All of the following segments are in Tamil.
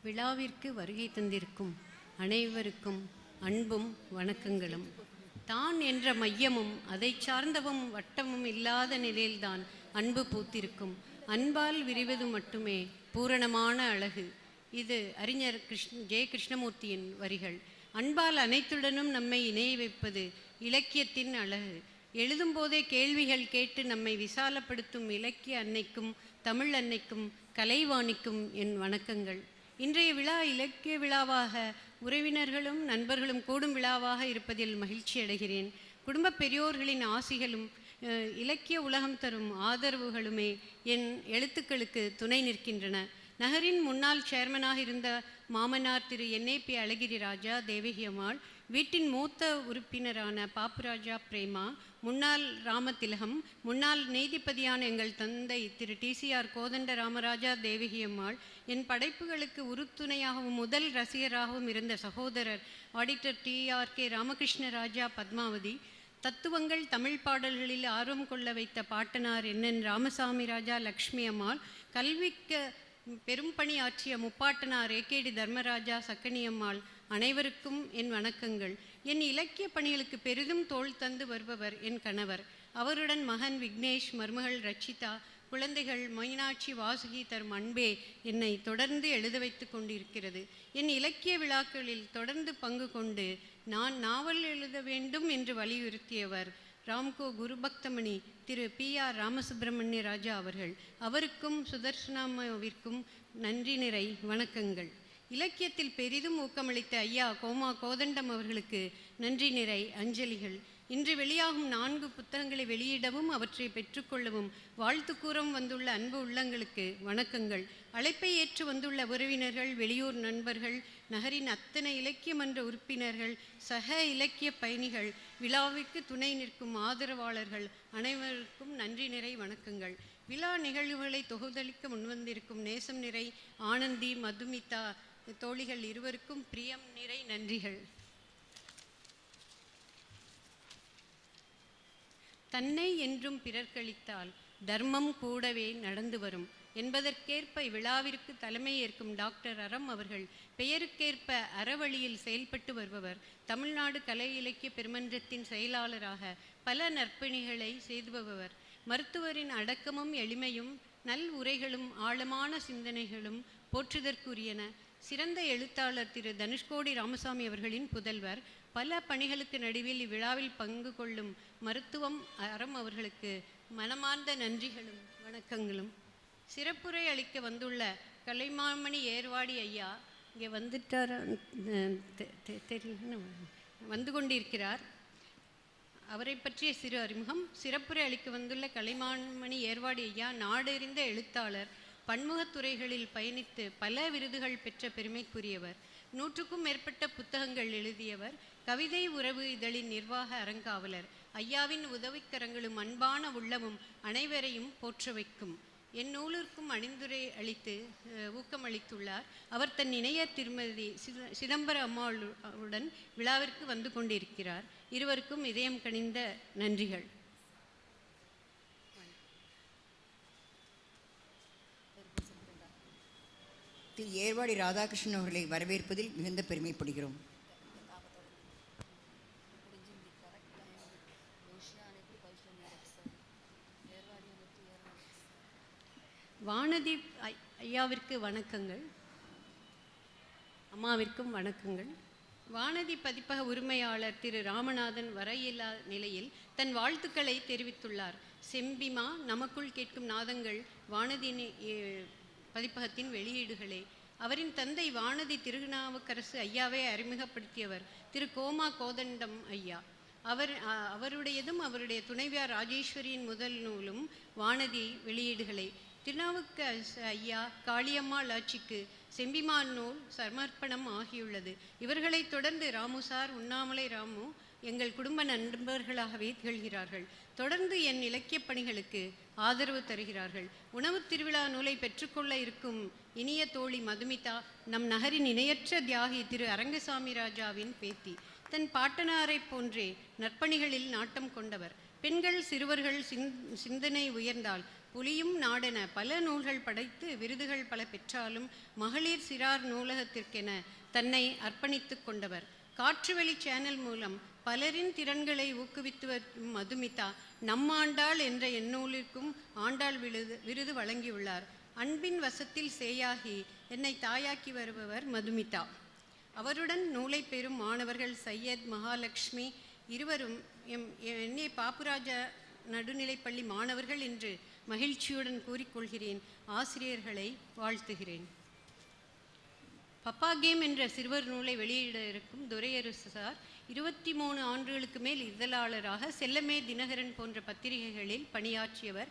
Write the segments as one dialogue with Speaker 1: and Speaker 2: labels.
Speaker 1: விழாவிற்கு வருகை தந்திருக்கும் அனைவருக்கும் அன்பும் வணக்கங்களும். தான் என்ற மையமும் அதை சார்ந்தவும் வட்டமும் இல்லாத நிலையில்தான் அன்பு பூத்திருக்கும். அன்பால் விரிவது மட்டுமே பூரணமான அழகு. இது அறிஞர் ஜெய கிருஷ்ணமூர்த்தியின் வரிகள். அன்பால் அனைத்துடனும் நம்மை இணைய வைப்பது இலக்கியத்தின் அழகு. எழுதும்போதே கேள்விகள் கேட்டு நம்மை விசாலப்படுத்தும் இலக்கிய அன்னைக்கும் தமிழ் அன்னைக்கும் கலைவாணிக்கும் என் வணக்கங்கள். இன்றைய விழா இலக்கிய விழாவாக உறவினர்களும் நண்பர்களும் கூடும் விழாவாக இருப்பதில் மகிழ்ச்சி அடைகிறேன். குடும்ப பெரியோர்களின் ஆசிகளும் இலக்கிய உலகம் தரும் ஆதரவுகளுமே என் எழுத்துக்களுக்கு துணை நிற்கின்றன. நகரின் முன்னாள் சேர்மனாக இருந்த மாமனார் திரு NAP அழகிரி ராஜா தேவகி அம்மாள், வீட்டின் மூத்த உறுப்பினரான பாப்புராஜா பிரேமா, முன்னாள் ராமதிலகம், முன்னாள் நீதிபதியான எங்கள் தந்தை திரு TCR கோதண்ட ராமராஜா தேவகி அம்மாள், என் படைப்புகளுக்கு உறுதுணையாகவும் முதல் ரசிகராகவும் இருந்த சகோதரர் ஆடிட்டர் TRK ராமகிருஷ்ண ராஜா பத்மாவதி, தத்துவங்கள் தமிழ் பாடல்களில் ஆர்வம் கொள்ள வைத்த பாட்டனார் NN ராமசாமி ராஜா லக்ஷ்மி அம்மாள், கல்விக்கு பெரும் பணி ஆற்றிய முப்பாட்டனார் AKD தர்மராஜா சக்கனியம்மாள் அனைவருக்கும் என் வணக்கங்கள். என் இலக்கிய பணிகளுக்கு பெரிதும் தோள் தந்து வருபவர் என் கணவர். அவருடன் மகன் விக்னேஷ், மருமகள் ரச்சிதா, குழந்தைகள் மீனாட்சி, வாசுகி தரும் அன்பே என்னை தொடர்ந்து எழுத வைத்து கொண்டிருக்கிறது. என் இலக்கிய விழாக்களில் தொடர்ந்து பங்கு கொண்டு நான் நாவல் எழுத வேண்டும் என்று வலியுறுத்தியவர் ராம்கோ குருபக்தமணி திரு PR ராமசுப்பிரமணிய ராஜா அவர்கள். அவருக்கும் சுதர்சனாவிற்கும் நன்றி நிறை வணக்கங்கள். இலக்கியத்தில் பெரிதும் ஊக்கமளித்த ஐயா கோமா கோதண்டம் அவர்களுக்கு நன்றி நிறை அஞ்சலிகள். இன்று வெளியாகும் 4 புத்தகங்களை வெளியிடவும் அவற்றை பெற்றுக்கொள்ளவும் வாழ்த்து கூறம் வந்துள்ள அன்பு உள்ளங்களுக்கு வணக்கங்கள். அழைப்பை ஏற்று வந்துள்ள உறவினர்கள், வெளியூர் நண்பர்கள், நகரின் அத்தனை இலக்கிய மன்ற உறுப்பினர்கள், சக இலக்கிய பயணிகள், விழாவிற்கு துணை நிற்கும் ஆதரவாளர்கள் அனைவருக்கும் நன்றி நிறை வணக்கங்கள். விழா நிகழ்வுகளை தொகுதளிக்க முன்வந்திருக்கும் நேசம் நிறை ஆனந்தி, மதுமிதா தோழிகள் இருவருக்கும் பிரியம் நிறை நன்றிகள். தன்னை என்றும் பிறர்களித்தால் தர்மம் கூடவே நடந்து வரும் என்பதற்கேற்ப இவ்விழாவிற்கு தலைமை ஏற்கும் டாக்டர் அறம் அவர்கள் பெயருக்கேற்ப அறவழியில் செயல்பட்டு வருபவர். தமிழ்நாடு கலை இலக்கிய பெருமன்றத்தின் செயலாளராக பல நற்பணிகளை செய்துபவர். மருத்துவரின் அடக்கமும் எளிமையும் நல் உரைகளும் ஆழமான சிந்தனைகளும் போற்றுதற்குரியன. சிறந்த எழுத்தாளர் திரு தனுஷ்கோடி ராமசாமி அவர்களின் புதல்வர். பல பணிகளுக்கு நடுவில் இவ்விழாவில் பங்கு கொள்ளும் மருத்துவம் அறம் அவர்களுக்கு மனமார்ந்த நன்றிகளும் வணக்கங்களும். சிறப்புரை அளிக்க வந்துள்ள கலைமாமணி ஏர்வாடி ஐயா இங்கே வந்துட்டார், தெரியல, வந்து கொண்டிருக்கிறார். அவரை பற்றிய சிறு அறிமுகம். சிறப்புரை அளிக்க வந்துள்ள கலைமாமணி ஏர்வாடி ஐயா நாடறிந்த எழுத்தாளர். பன்முகத்துறைகளில் பயணித்து பல விருதுகள் பெற்ற பெருமைக்குரியவர். 100க்கும் மேற்பட்ட புத்தகங்கள் எழுதியவர். கவிதை உறவு இதழின் நிர்வாக அறங்காவலர். ஐயாவின் உதவிக்கரங்களும் அன்பான உள்ளமும் அனைவரையும் போற்ற வைக்கும். என் நூலிற்கும் அணிந்துரை அளித்து ஊக்கமளித்துள்ளார். அவர் தன் இணைய திருமதி சிதம்பர அம்மாளுடன் விழாவிற்கு வந்து கொண்டிருக்கிறார். இருவருக்கும் இதயம் கனிந்த நன்றிகள்.
Speaker 2: திரு ஏர்வாடி ராதாகிருஷ்ணன் அவர்களை வரவேற்பதில் மிகுந்த பெருமைப்படுகிறோம்.
Speaker 1: வானதி ஐயாவிற்கு வணக்கங்கள், அம்மாவிற்கும் வணக்கங்கள். வானதி பதிப்பக உரிமையாளர் திரு ராமநாதன் வர இயலா நிலையில் தன் வாழ்த்துக்களை தெரிவித்துள்ளார். செம்பிமா நமக்குள் கேட்கும் நாதங்கள் வானதி பதிப்பகத்தின் வெளியீடுகளே. அவரின் தந்தை வானதி திருநாவுக்கரசு ஐயாவை அறிமுகப்படுத்தியவர் திரு கோமா கோதண்டம் ஐயா. அவருடையதும் அவருடைய துணைவியார் ராஜேஸ்வரியின் முதல் நூலும் வானதி வெளியீடுகளே. திருநாவுக்கரசு ஐயா காளியம்மாள் ஆட்சிக்கு செம்பிமான் நூல் சமர்ப்பணம் ஆகியுள்ளது. இவர்களை தொடர்ந்து ராமுசார், உண்ணாமலை ராமு எங்கள் குடும்ப நண்பர்களாகவே திகழ்கிறார்கள். தொடர்ந்து என் இலக்கிய பணிகளுக்கு ஆதரவு தருகிறார்கள். உணவு திருவிழா நூலை பெற்றுக்கொள்ள இருக்கும் இனிய தோழி மதுமிதா நம் நகரின் இணையற்ற தியாகி திரு அரங்கசாமி ராஜாவின் பேத்தி. தன் பாட்டனாரை போன்றே நற்பணிகளில் நாட்டம் கொண்டவர். பெண்கள் சிறுவர்கள் சிந்தனை உயர்ந்தால் புலியும் நாடென பல நூல்கள் படைத்து விருதுகள் பல பெற்றாலும் மகளிர் சிறார் நூலகத்திற்கென தன்னை அர்ப்பணித்து கொண்டவர். காற்றுவெளி சேனல் மூலம் பலரின் திறன்களை ஊக்குவித்து வரும் மதுமிதா நம்மாண்டாள் என்ற எந்நூலிற்கும் ஆண்டாள் விருது வழங்கியுள்ளார். அன்பின் வசத்தில் சேயாகி என்னை தாயாக்கி வருபவர் மதுமிதா. அவருடன் நூலை பெறும் மாணவர்கள் சையத், மகாலட்சுமி இருவரும் என்னை பாப்புராஜா நடுநிலைப்பள்ளி மாணவர்கள் என்று மகிழ்ச்சியுடன் கூறிக்கொள்கிறேன். ஆசிரியர்களை வாழ்த்துகிறேன். பப்பா கேம் என்ற சிறுவர் நூலை வெளியிட இருக்கும் துரையரசு சார் 23 ஆண்டுகளுக்கு மேல் இதழாளராக செல்லமே, தினகரன் போன்ற பத்திரிகைகளில் பணியாற்றியவர்.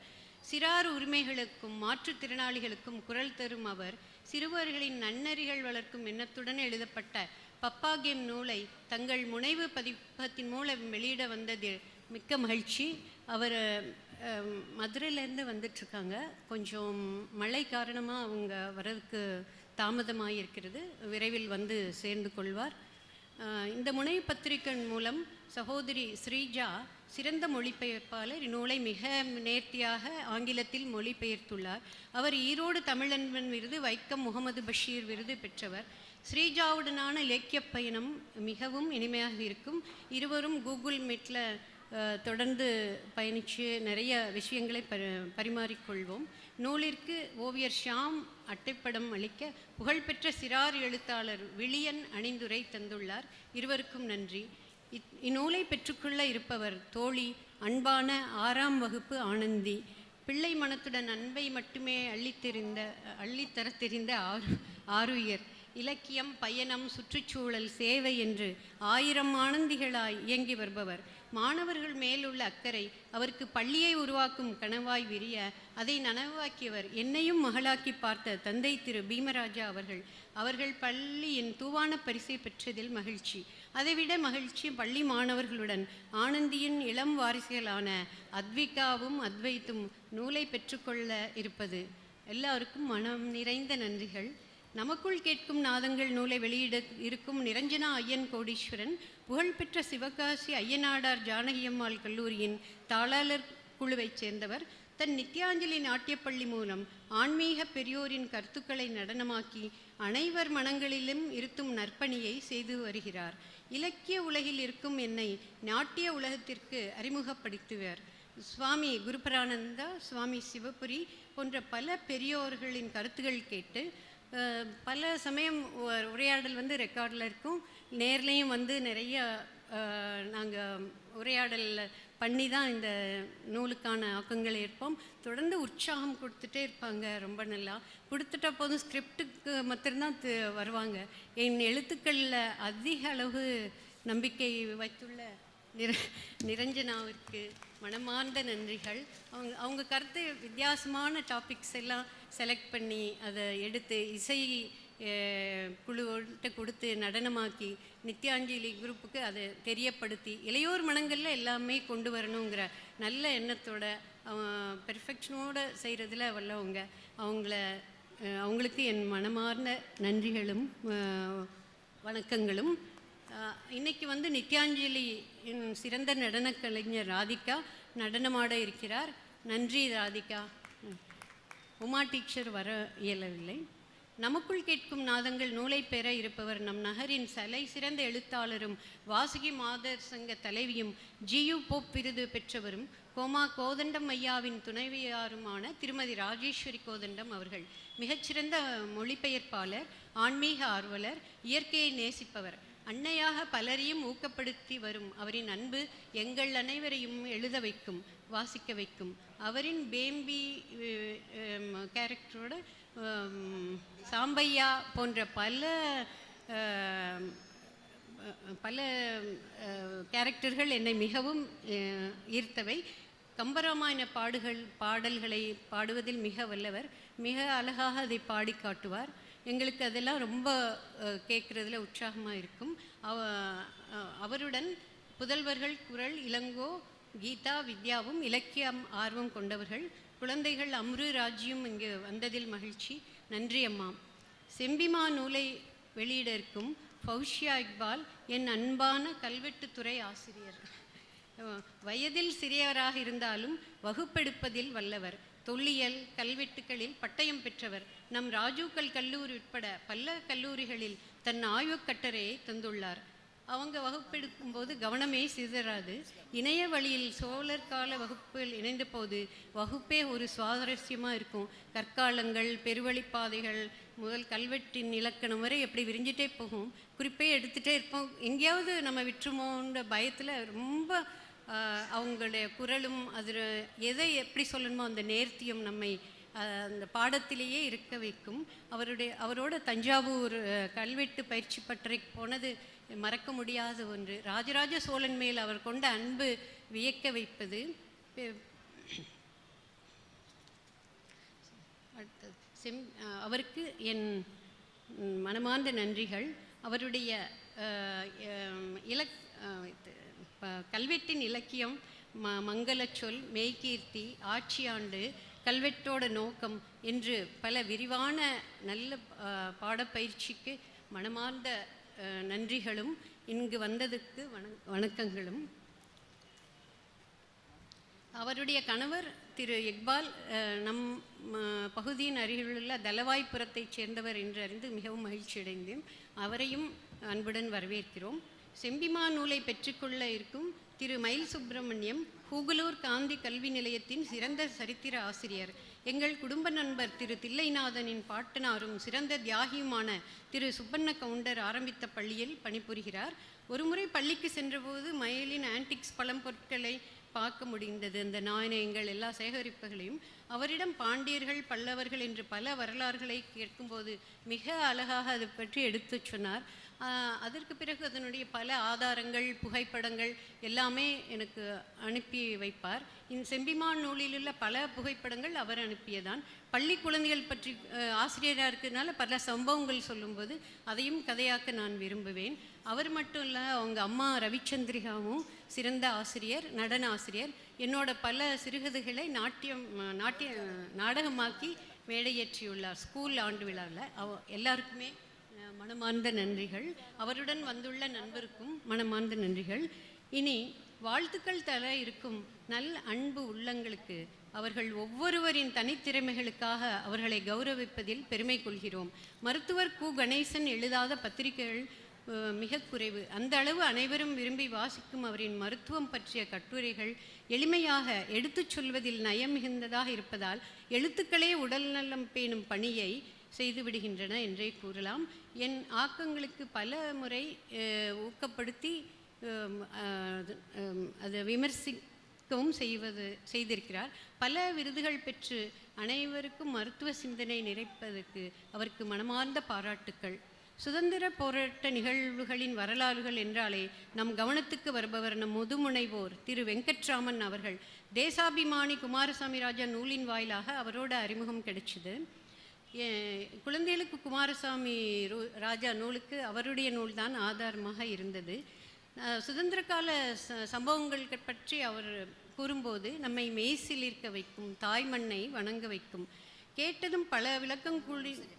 Speaker 1: சிறார் உரிமைகளுக்கும் மாற்றுத்திறனாளிகளுக்கும் குரல் தரும் அவர் சிறுவர்களின் நன்னறிகள் வளர்க்கும் எண்ணத்துடன் எழுதப்பட்ட பப்பா கேம் நூலை தங்கள் முனைவு பதிப்பகத்தின் மூலம் வெளியிட வந்தது மிக்க மகிழ்ச்சி. அவர் மதுரையிலேருந்து வந்துட்டுருக்காங்க. கொஞ்சம் மழை காரணமாக அவங்க வரதுக்கு தாமதமாக இருக்கிறது. விரைவில் வந்து சேர்ந்து கொள்வார். இந்த முனைவு பத்திரிகை மூலம் சகோதரி ஸ்ரீஜா சிறந்த மொழிபெயர்ப்பாளர். இந்நூலை மிக நேர்த்தியாக ஆங்கிலத்தில் மொழிபெயர்த்துள்ளார். அவர் ஈரோடு தமிழன்பன் விருது, வைக்கம் முகமது பஷீர் விருது பெற்றவர். ஸ்ரீஜாவுடனான இலக்கிய பயணம் மிகவும் இனிமையாக இருக்கும். இருவரும் கூகுள் மீட்டில் தொடர்ந்து பயணித்து நிறைய விஷயங்களை பரிமாறிக்கொள்வோம். நூலிற்கு ஓவியர் ஷாம் அட்டைப்படம் அளிக்க புகழ்பெற்ற சிறார் எழுத்தாளர் விழியன் அணிந்துரை தந்துள்ளார். இருவருக்கும் நன்றி. இந்நூலை பெற்றுக்கொள்ள இருப்பவர் தோழி அன்பான 6ஆம் வகுப்பு ஆனந்தி. பிள்ளை மனத்துடன் அன்பை மட்டுமே அள்ளித்தர தெரிந்த ஆருயர். இலக்கியம், பயணம், சுற்றுச்சூழல், சேவை என்று 1000 ஆனந்திகளாய் இயங்கி வருபவர். மாணவர்கள் மேலுள்ள அக்கறை அவருக்கு பள்ளியை உருவாக்கும் கனவாய் விரிய அதை நனவாக்கியவர். என்னையும் மகளாக்கி பார்த்த தந்தை திரு பீமராஜா அவர்கள் பள்ளியின் தூவான பரிசை பெற்றதில் மகிழ்ச்சி. அதைவிட மகிழ்ச்சி பள்ளி மாணவர்களுடன் ஆனந்தியின் இளம் வாரிசுகளான அத்விகாவும் அத்வைத்தும் நூலை பெற்றுக்கொள்ள இருப்பது. எல்லாருக்கும் மனம் நிறைந்த நன்றிகள். நமக்குள் கேட்கும் நாதங்கள் நூலை வெளியிட இருக்கும் நிரஞ்சனா ஐயன் கோடீஸ்வரன் புகழ்பெற்ற சிவகாசி ஐயனாடார் ஜானகியம்மாள் கல்லூரியின் தாளாளர் குழுவைச் சேர்ந்தவர். தன் நித்யாஞ்சலி நாட்டியப்பள்ளி மூலம் ஆன்மீக பெரியோரின் கருத்துக்களை நடனமாக்கி அனைவர் மனங்களிலும் இருத்தும் நற்பணியை செய்து வருகிறார். இலக்கிய உலகில் இருக்கும் என்னை நாட்டிய உலகத்திற்கு அறிமுகப்படுத்துவர். சுவாமி குருபரானந்தா, சுவாமி சிவபுரி போன்ற பல பெரியோர்களின் கருத்துக்கள் கேட்டு பல சமயம் உரையாடல் வந்து ரெக்கார்டில் இருக்கும், நேர்லேயும் வந்து நிறைய நாங்கள் உரையாடல் பண்ணி தான் இந்த நூலுக்கான ஆக்கங்கள் ஏற்போம். தொடர்ந்து உற்சாகம் கொடுத்துட்டே இருப்பாங்க. ரொம்ப நல்லா கொடுத்துட்ட போதும் ஸ்கிரிப்டுக்கு மாத்திரம்தான் வருவாங்க. என் எழுத்துக்களில் அதிக அளவு நம்பிக்கை வைத்துள்ள நிரஞ்சனாவிற்கு மனமார்ந்த நன்றிகள். அவங்க கருத்து வித்தியாசமான டாபிக்ஸ் எல்லாம் செலக்ட் பண்ணி அதை எடுத்து இசை குழுவிட்ட கொடுத்து நடனமாக்கி நித்யாஞ்சலி குரூப்புக்கு அதை தெரியப்படுத்தி இளையோர் மனங்களில் எல்லாமே கொண்டு வரணுங்கிற நல்ல எண்ணத்தோட பெர்ஃபெக்ஷனோடு செய்கிறதுல வல்லவங்க. அவங்களுக்கு என் மனமார்ந்த நன்றிகளும் வணக்கங்களும். இன்றைக்கி வந்து நித்யாஞ்சலி சிறந்த நடன கலைஞர் ராதிகா நடனமாட இருக்கிறார். நன்றி ராதிகா. உமா டீச்சர் வர இயலவில்லை. நமக்குள் கேட்கும் நாதங்கள் நூலை பெற இருப்பவர் நம் நகரின் சலை சிறந்த எழுத்தாளரும் வாசுகி மாதர் சங்க தலைவியும் ஜியு போப் விருது பெற்றவரும் கோமா கோதண்டம் ஐயாவின் துணைவியாருமான திருமதி ராஜேஸ்வரி கோதண்டம் அவர்கள். மிகச்சிறந்த மொழிபெயர்ப்பாளர், ஆன்மீக ஆர்வலர், இயற்கையை நேசிப்பவர். அன்னையாக பலரையும் ஊக்கப்படுத்தி வரும் அவரின் அன்பு எங்கள் அனைவரையும் எழுத வைக்கும், வாசிக்க வைக்கும். அவரின் பேம்பி கேரக்டரோட சாம்பையா போன்ற பல கேரக்டர்கள் என்னை மிகவும் ஈர்த்தவை. கம்பராமாயண பாடல்களை பாடுவதில் மிக வல்லவர். மிக அழகாக அதை பாடி காட்டுவார். எங்களுக்கு அதெல்லாம் ரொம்ப கேட்குறதுல உற்சாகமாக இருக்கும். அவருடன் புதல்வர்கள் குரல் இளங்கோ, கீதா, வித்யாவும் இலக்கியம் ஆர்வம் கொண்டவர்கள். குழந்தைகள் அம்ரு, ராஜ்யம் இங்கு வந்ததில் மகிழ்ச்சி. நன்றி அம்மா. செம்பிமா நூலை வெளியிட இருக்கும் ஃபௌஷியா இக்பால் என் அன்பான கல்வெட்டுத்துறை ஆசிரியர். வயதில் சிறியவராக இருந்தாலும் வகுப்பெடுப்பதில் வல்லவர். தொல்லியல் கல்வெட்டுகளில் பட்டயம் பெற்றவர். நம் ராஜூக்கல் கல்லூரி உட்பட பல கல்லூரிகளில் தன் ஆய்வுக் கட்டுரையை தந்துள்ளார். அவங்க வகுப்பெடுக்கும்போது கவனமே சிதறாது. இணைய வழியில் சோழர் கால வகுப்பில் இணைந்த போது வகுப்பே ஒரு சுவாரஸ்யமாக இருக்கும். கற்காலங்கள், பெருவழிப்பாதைகள் முதல் கல்வெட்டின் இலக்கணம் வரை எப்படி விரிஞ்சிட்டே போகும். குறிப்பே எடுத்துகிட்டே இருப்போம். எங்கேயாவது நம்ம விட்டுருமோன்ற பயத்தில் ரொம்ப அவங்களுடைய குரலும் அதில் எதை எப்படி சொல்லணுமோ அந்த நேர்த்தியும் நம்மை அந்த பாடத்திலேயே இருக்க வைக்கும். அவரோட தஞ்சாவூர் கல்வெட்டு பயிற்சி பட்டறைக்கு போனது மறக்க முடியாத ஒன்று. ராஜராஜ சோழன் மேல் அவர் கொண்ட அன்பு வியக்க வைப்பது. அவருக்கு என் மனமார்ந்த நன்றிகள். அவருடைய கல்வெட்டின் இலக்கியம், மங்களச் சொல், மெய்கீர்த்தி, ஆட்சியாண்டு, கல்வெட்டோட நோக்கம் என்று பல விரிவான நல்ல பாடப்பயிற்சிக்கு மனமார்ந்த நன்றிகளும் இங்கு வந்ததுக்கு வணக்கங்களும். அவருடைய கணவர் திரு இக்பால் நம் பகுதியின் அருகிலுள்ள தலவாய்புரத்தைச் சேர்ந்தவர் என்று அறிந்து மிகவும் மகிழ்ச்சி அடைந்தேன். அவரையும் அன்புடன் வரவேற்கிறோம். செம்பிமா நூலை பெற்றுக்கொள்ள இருக்கும் திரு மயில் சுப்பிரமணியம் கூகலூர் காந்தி கல்வி நிலையத்தின் சிறந்த சரித்திர ஆசிரியர். எங்கள் குடும்ப நண்பர் திரு தில்லைநாதனின் பாட்டனாரும் சிறந்த தியாகியுமான திரு சுப்பண்ண கவுண்டர் ஆரம்பித்த பள்ளியில் பணிபுரிகிறார். ஒருமுறை பள்ளிக்கு சென்றபோது மயிலின் ஆன்டிக்ஸ் பழம்பொருட்களை பார்க்க முடிந்தது. அந்த நாணயங்கள் எல்லா சேகரிப்புகளையும் அவரிடம் பாண்டியர்கள், பல்லவர்கள் என்று பல வரலாறுகளை கேட்கும்போது மிக அழகாக அதை பற்றி எடுத்து சொன்னார். அதற்கு பிறகு அதனுடைய பல ஆதாரங்கள், புகைப்படங்கள் எல்லாமே எனக்கு அனுப்பி வைப்பார். இந்த செம்பிமான் நூலிலுள்ள பல புகைப்படங்கள் அவர் அனுப்பியதான். பள்ளி குழந்தைகள் பற்றி ஆசிரியராக இருக்கிறதுனால பல சம்பவங்கள் சொல்லும்போது அதையும் கதையாக்க நான் விரும்புவேன். அவர் மட்டும் இல்லை, அவங்க அம்மா ரவிச்சந்திரிகாவும் சிறந்த ஆசிரியர், நடன ஆசிரியர். என்னோட பல சிறுகதைகளை நாடகமாக்கி மேடையேற்றியுள்ளார் ஸ்கூல் ஆண்டு விழாவில். எல்லாருக்குமே மனமார்ந்த நன்றிகள். அவருடன் வந்துள்ள நண்பருக்கும் மனமார்ந்த நன்றிகள். இனி வாழ்த்துக்கள் தர இருக்கும் நல் அன்பு உள்ளங்களுக்கு அவர்கள் ஒவ்வொருவரின் தனித்திறமைகளுக்காக அவர்களை கௌரவிப்பதில் பெருமை கொள்கிறோம். மருத்துவர் கு கணேசன் எழுதாத பத்திரிகைகள் மிக குறைவு. அந்த அளவு அனைவரும் விரும்பி வாசிக்கும் அவரின் மருத்துவம் பற்றிய கட்டுரைகள் எளிமையாக எடுத்துச் சொல்வதில் நயம் மிகுந்ததாக இருப்பதால் எழுத்துக்களே உடல் நலம் பேணும் பணியை செய்துவிடுகின்றன என்றே கூறலாம். என் ஆக்கங்களுக்கு பல முறை ஊக்கப்படுத்தி அதை விமர்சிக்கவும் செய்திருக்கிறார். பல விருதுகள் பெற்று அனைவருக்கும் மருத்துவ சிந்தனை நிறைப்பதற்கு அவருக்கு மனமார்ந்த பாராட்டுக்கள். சுதந்திர போராட்ட நிகழ்வுகளின் வரலாறுகள் என்றாலே நம் கவனத்துக்கு வருபவர் நம் முதுமுனைவோர் திரு வெங்கட்ராமன் அவர்கள். தேசாபிமானி குமாரசாமி ராஜா நூலின் வாயிலாக அவரோட அறிமுகம் கிடைச்சிது. குழந்தைகளுக்கு குமாரசாமி ராஜா நூலுக்கு அவருடைய நூல் தான் ஆதாரமாக இருந்தது. சுதந்திர கால சம்பவங்கள் பற்றி அவர் கூறும்போது நம்மை மெய்சிலிர்க்க வைக்கும், தாய் மண்ணை வணங்க வைக்கும். கேட்டதும் பல விளக்கம்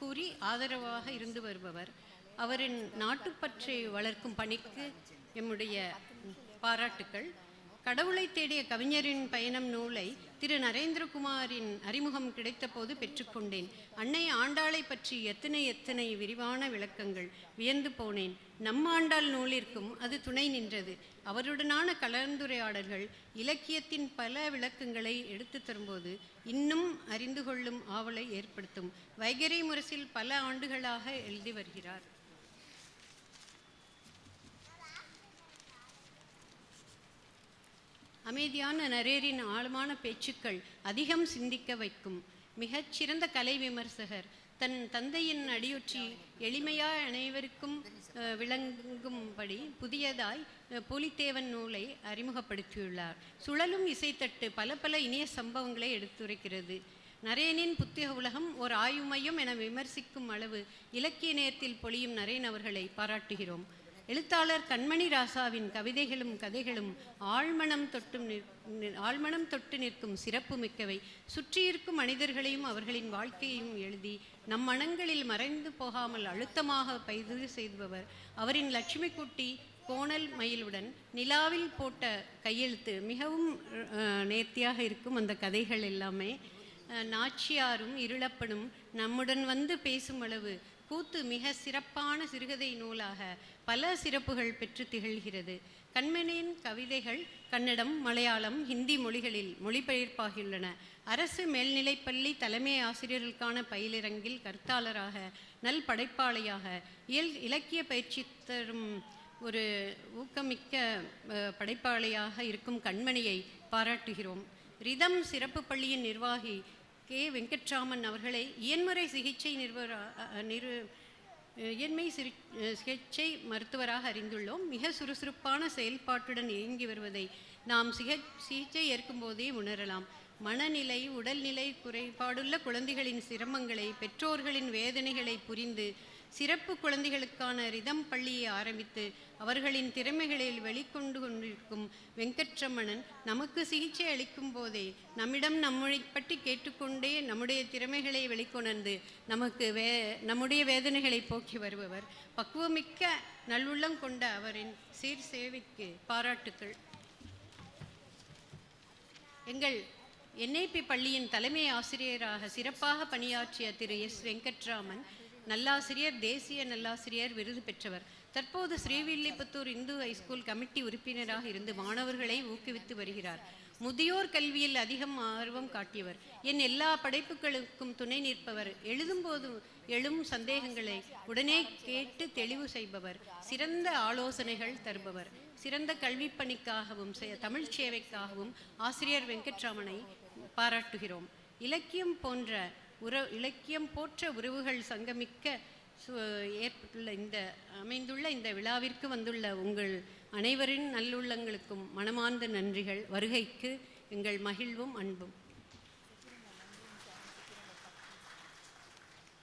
Speaker 1: கூறி ஆதரவாக இருந்து வருபவர். அவரின் நாட்டுப்பற்றை வளர்க்கும் பணிக்கு எம்முடைய பாராட்டுக்கள். கடவுளை தேடிய கவிஞரின் பயணம் நூலை திரு நரேந்திரகுமாரின் அறிமுகம் கிடைத்த போது பெற்றுக்கொண்டேன். அன்னை ஆண்டாளை பற்றி எத்தனை விரிவான விளக்கங்கள். வியந்து போனேன். நம் ஆண்டாள் நூலிற்கும் அது துணை நின்றது. அவருடனான கலந்துரையாடல்கள் இலக்கியத்தின் பல விளக்கங்களை எடுத்து தரும்போது இன்னும் அறிந்து கொள்ளும் ஆவலை ஏற்படுத்தும். வைகறை முரசில் பல ஆண்டுகளாக எழுதி வருகிறார். அமைதியான நரேரின் ஆழமான பேச்சுக்கள் அதிகம் சிந்திக்க வைக்கும். மிகச்சிறந்த கலை விமர்சகர். தன் தந்தையின் அடியொற்றி எளிமையாய் அனைவருக்கும் விளங்கும்படி புதியதாய் புலித்தேவன் நூலை அறிமுகப்படுத்தியுள்ளார். சுழலும் இசைத்தட்டு பல இனிய சம்பவங்களை எடுத்துரைக்கிறது. நரேனின் புத்தக உலகம் ஒரு ஆய்வு மையம் என விமர்சிக்கும் அளவு இலக்கிய நேரத்தில் பொழியும் நரேன் அவர்களை பாராட்டுகிறோம். எழுத்தாளர் கண்மணி ராசாவின் கவிதைகளும் கதைகளும் ஆழ்மனம் தொட்டு நிற்கும் சிறப்பு மிக்கவை. சுற்றியிருக்கும் மனிதர்களையும் அவர்களின் வாழ்க்கையையும் எழுதி நம் மனங்களில் மறைந்து போகாமல் அழுத்தமாக பதிவு செய்பவர். அவரின் லட்சுமி குட்டி கோணல் மயிலுடன் நிலாவில் போட்ட கையெழுத்து மிகவும் நேர்த்தியாக இருக்கும். அந்த கதைகள் எல்லாமே நாச்சியாரும் இருளப்பனும் நம்முடன் வந்து பேசும் அளவு கூத்து மிக சிறப்பான சிறுகதை நூலாக பல சிறப்புகள் பெற்று திகழ்கிறது. கண்மணியின் கவிதைகள் கன்னடம், மலையாளம், ஹிந்தி மொழிகளில் மொழிபெயர்ப்பாகியுள்ளன. அரசு மேல்நிலைப்பள்ளி தலைமை ஆசிரியர்களுக்கான பயிலரங்கில் கருத்தாளராக, நல் படைப்பாளியாக, இலக்கிய பயிற்சி தரும் ஒரு ஊக்கமிக்க படைப்பாளியாக இருக்கும் கண்மணியை பாராட்டுகிறோம். ரிதம் சிறப்பு பள்ளியின் நிர்வாகி கே. வெங்கட்ராமன் அவர்களை இயன்முறை சிகிச்சை சிகிச்சை மருத்துவராக அறிந்துள்ளோம். மிக சுறுசுறுப்பான செயல்பாட்டுடன் இயங்கி வருவதை நாம் சிகிச்சை ஏற்கும் போதே உணரலாம். மனநிலை, உடல்நிலை குறைபாடுள்ள குழந்தைகளின் சிரமங்களை, பெற்றோர்களின் வேதனைகளை புரிந்து சிறப்பு குழந்தைகளுக்கான ரிதம் பள்ளியை ஆரம்பித்து அவர்களின் திறமைகளில் வெளிக்கொண்டு கொண்டிருக்கும் வெங்கட்ரமணன் நமக்கு சிகிச்சை அளிக்கும் போதே நம்மிடம் நம்மை பற்றி கேட்டுக்கொண்டே நம்முடைய திறமைகளை வெளிக்கொணர்ந்து நம்முடைய வேதனைகளை போக்கி வருபவர். பக்குவமிக்க நல்லுள்ளம் கொண்ட அவரின் சீர் சேவைக்கு பாராட்டுக்கள். எங்கள் NIP பள்ளியின் தலைமை ஆசிரியராக சிறப்பாக பணியாற்றிய திரு S. வெங்கட்ராமன் நல்லாசிரியர், தேசிய நல்லாசிரியர் விருது பெற்றவர். தற்போது ஸ்ரீவில்லிபுத்தூர் இந்து ஹைஸ்கூல் கமிட்டி உறுப்பினராக இருந்து மாணவர்களை ஊக்குவித்து வருகிறார். முதியோர் கல்வியில் அதிகம் ஆர்வம் காட்டியவர். என் எல்லா படைப்புகளுக்கும் துணை நிற்பவர். எழுதும்போது எழும் சந்தேகங்களை உடனே கேட்டு தெளிவு செய்பவர். சிறந்த ஆலோசனைகள் தருபவர். சிறந்த கல்வி பணிக்காகவும் தமிழ் சேவைக்காகவும் ஆசிரியர் வெங்கட்ராமனை பாராட்டுகிறோம். இலக்கியம் போற்ற உறவுகள் சங்கமிக்க அமைந்துள்ள இந்த விழாவிற்கு வந்துள்ள உங்கள் அனைவரின் நல்லுள்ளங்களுக்கும் மனமார்ந்த நன்றிகள். வருகைக்கு எங்கள் மகிழ்வும் அன்பும்.